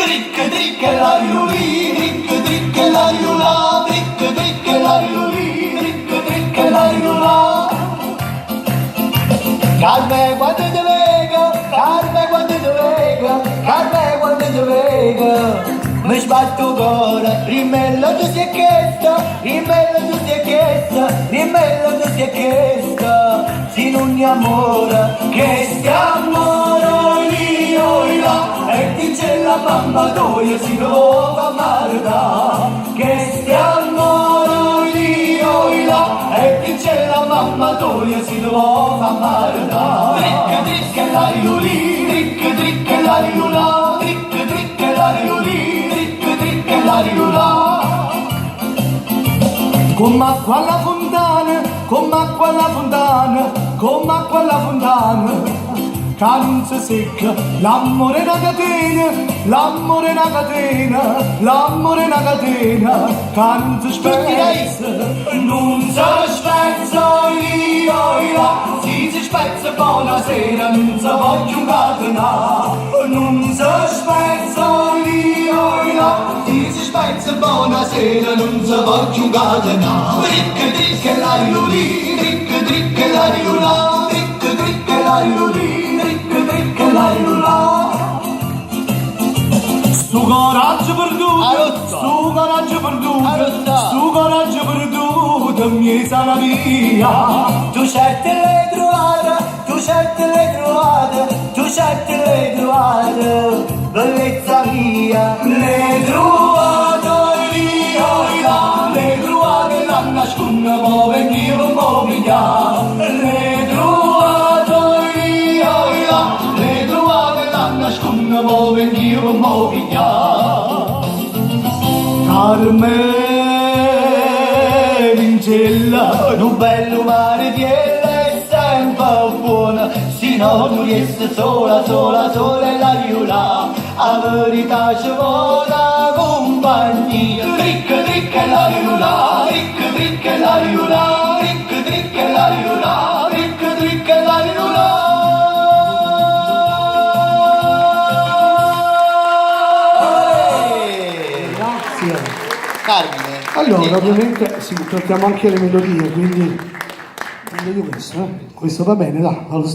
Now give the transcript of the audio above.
Dric, dric, la riulì, dric, dric, la riulà, dric, dric, la riulì, dric, dric, la riulà. Carme quando ti vega, Carme quando ti vega, Carme quando ti vega. Mi sbatto cuore, rimello tu si è chiesto, rimello tu si è chiesto, rimello tu si è chiesto. Si non è amore, che stiamo io là, e ti c'è la mamma tua, si trova marda. Che stiamo io là, e ti c'è la mamma tua, si trova marda. Dric, dric, la riulì, dric, dric, la riulà, dric, dric, la riulì. La riulà. Come acqua alla fontana, come acqua alla fontana, come acqua alla fontana, che non si secca, l'amore è una catena, l'amore è una catena, l'amore è una catena, che non si spezza, non si spezza io là, si spezza buonasera, non si voglio incatenare, non si spezza io là, si spezza buonasera, non si voglio incatenare. Dric, dric, la riulì, dric, dric, la riulà, dric, dric, la riulì, dric, dric, la riulà. Stu coraggio perduto, stu coraggio perduto, stu coraggio perduto, mi sana via. Tu certi l'hai trovata, tu certi l'hai trovata, tu certi l'hai trovata, bellezza mia. Le trovato io là, le trovate la nasconda, mo' venivo mo' via. Le trovato io là, le trovate la nasconda, mo' venivo mo' via. Carme Vincella, un bello mare di è sempre buona, se no tu riesci sola, sola, sola e la riulà, a verità ci vuole compagnia. Dric, dric, la riulà, dric, dric, la riulà, dric, dric, la riulà, dric, dric, la riulà. Carmine. Allora, ovviamente sì, trattiamo anche le melodie, quindi meglio questo, eh? Questo va bene, dai.